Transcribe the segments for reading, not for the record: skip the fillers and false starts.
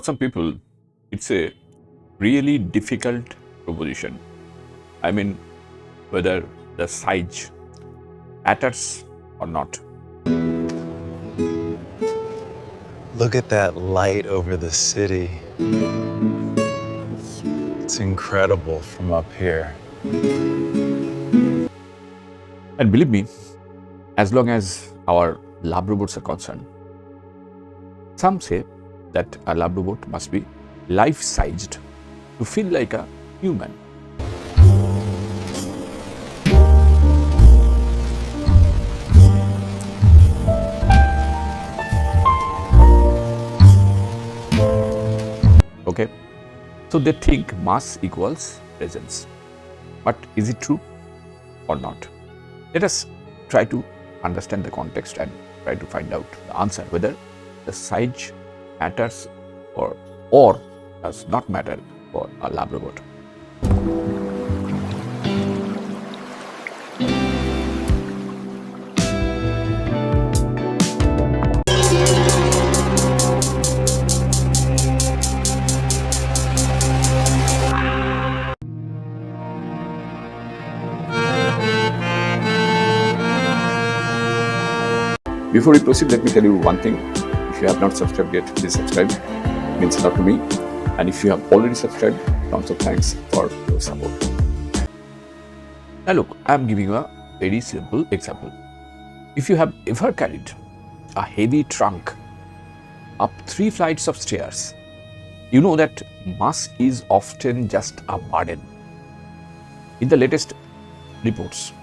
some people, it's a really difficult proposition. I mean, whether the size matters or not. Look at that light over the city. It's incredible from up here. And believe me, as long as our lab robots are concerned, some say that a lab robot must be life-sized to feel like a human. Okay, so they think mass equals presence. But is it true or not? Let us try to understand the context and try to find out the answer, whether the size matters or does not matter for a lab robot. Before we proceed, let me tell you one thing. If you have not subscribed yet, please subscribe. It means a lot to me. And if you have already subscribed, tons of thanks for your support. Now look, I am giving you a very simple example. If you have ever carried a heavy trunk up 3 flights of stairs, you know that mass is often just a burden. In the latest reports,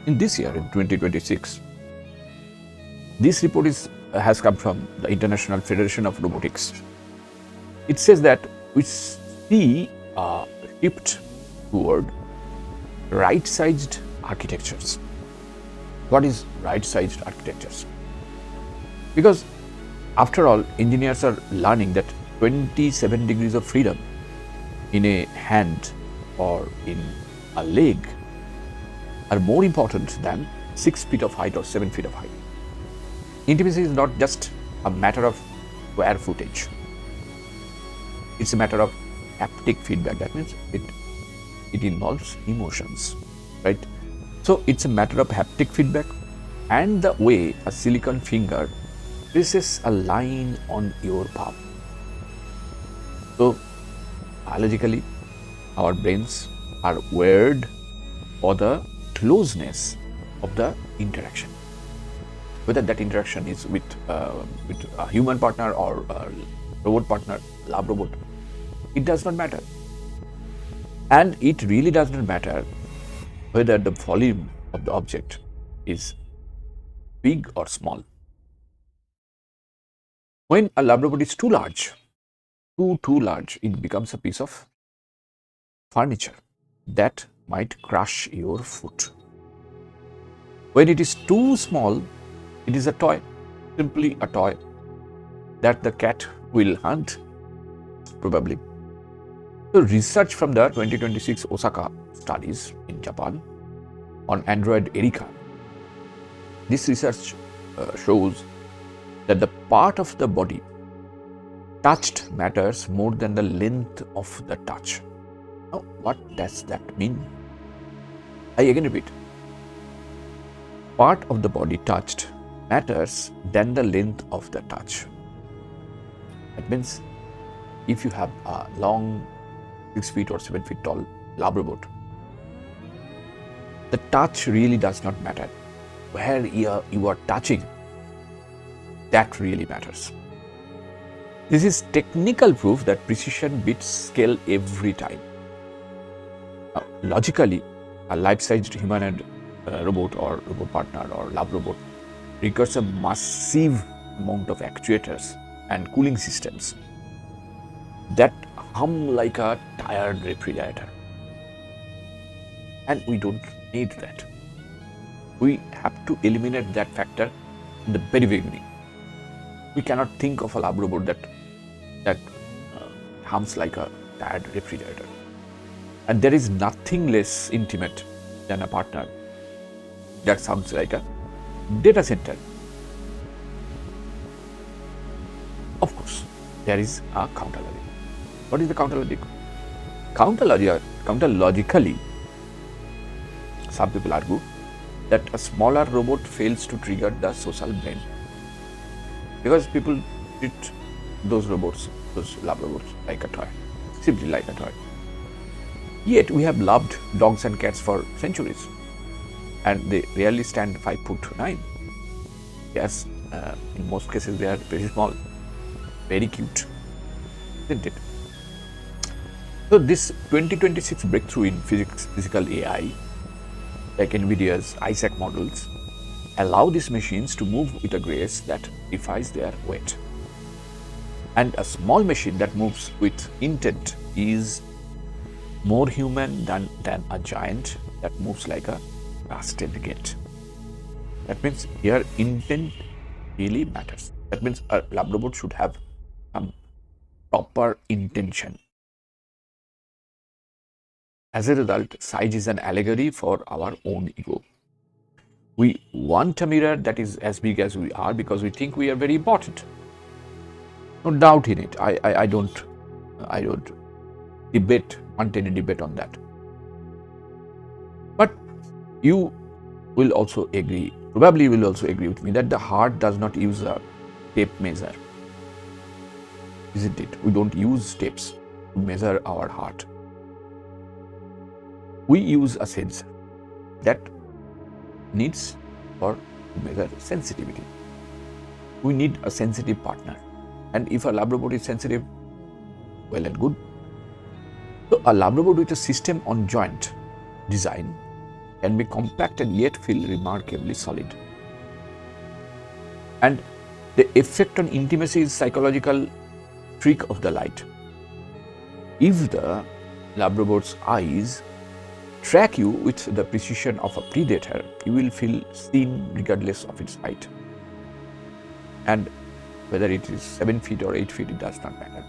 in this year, in 2026, this report has come from the International Federation of Robotics. It says that we see a shift toward right-sized architectures. What is right-sized architectures? Because after all, engineers are learning that 27 degrees of freedom in a hand or in a leg are more important than 6 feet of height or 7 feet of height. Intimacy is not just a matter of square footage. It's a matter of haptic feedback. That means it involves emotions, right? So it's a matter of haptic feedback and the way a silicon finger traces a line on your palm. So biologically, our brains are wired for the closeness of the interaction. Whether that interaction is with a human partner or a robot partner, lab robot, it does not matter. And it really does not matter whether the volume of the object is big or small. When a lab robot is too large, too large, it becomes a piece of furniture that might crush your foot. When it is too small, it is a toy, simply a toy that the cat will hunt, probably. So research from the 2026 Osaka studies in Japan on Android Erika. This research shows that the part of the body touched matters more than the length of the touch. Now, what does that mean? I again repeat. Part of the body touched matters than the length of the touch. That means if you have a long 6 feet or 7 feet tall lab robot, the touch really does not matter. Where you are touching, that really matters. This is technical proof that precision beats scale every time. Now, logically, a life-sized humanoid robot or robot partner or lab robot requires a massive amount of actuators and cooling systems that hum like a tired refrigerator. And we don't need that. We have to eliminate that factor in the very beginning. We cannot think of a lab robot that hums like a tired refrigerator. And there is nothing less intimate than a partner that sounds like a data center. Of course, there is a counter logic. What is the counter logic? Counterlogically, some people argue that a smaller robot fails to trigger the social brain because people treat those robots, those lab robots, like a toy, simply like a toy. Yet we have loved dogs and cats for centuries, and they rarely stand 5'9". Yes, in most cases they are very small, very cute, isn't it? So this 2026 breakthrough in physical AI, like NVIDIA's Isaac models, allow these machines to move with a grace that defies their weight. And a small machine that moves with intent is more human than a giant that moves like a rusted gate. That means here intent really matters. That means a lab robot should have some proper intention. As a result, size is an allegory for our own ego. We want a mirror that is as big as we are because we think we are very important. No doubt in it. I don't want any debate on that. But you will also agree, probably will also agree with me, that the heart does not use a tape measure, isn't it? We don't use tapes to measure our heart. We use a sensor that needs to measure sensitivity. We need a sensitive partner. And if a lab robot is sensitive, well and good. So a lab robot with a system on joint design can be compact and yet feel remarkably solid. And the effect on intimacy is psychological trick of the light. If the lab robot's eyes track you with the precision of a predator, you will feel seen regardless of its height. And whether it is 7 feet or 8 feet, it does not matter.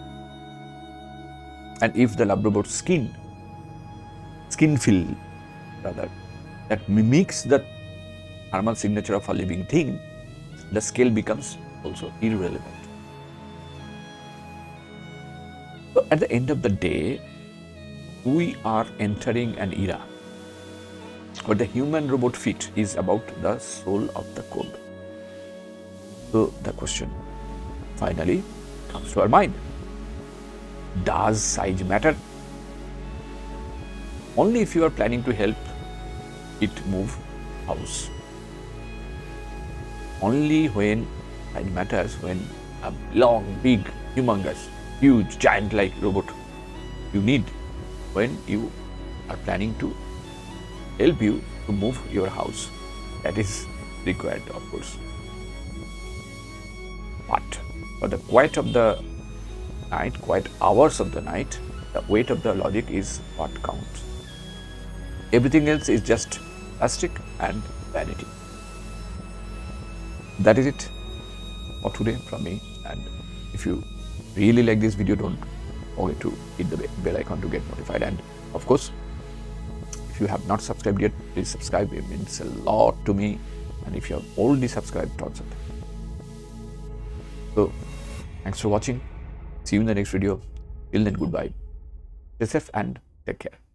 And if the lab robot's skin feel rather, that mimics the thermal signature of a living thing, the scale becomes also irrelevant. So at the end of the day, we are entering an era where the human-robot fit is about the soul of the code. So the question finally comes to our mind. Does size matter? Only if you are planning to help it move house. Only when size matters when a long, big, humongous, huge, giant-like robot you need when you are planning to help you to move your house. That is required, of course. But for the quiet of the night, quiet hours of the night, the weight of the logic is what counts. Everything else is just plastic and vanity. That is it for today from me. And if you really like this video, don't forget to hit the bell icon to get notified. And of course, if you have not subscribed yet, please subscribe. It means a lot to me. And if you have already subscribed, also. So, thanks for watching. See you in the next video. Till then, goodbye. Stay safe and take care.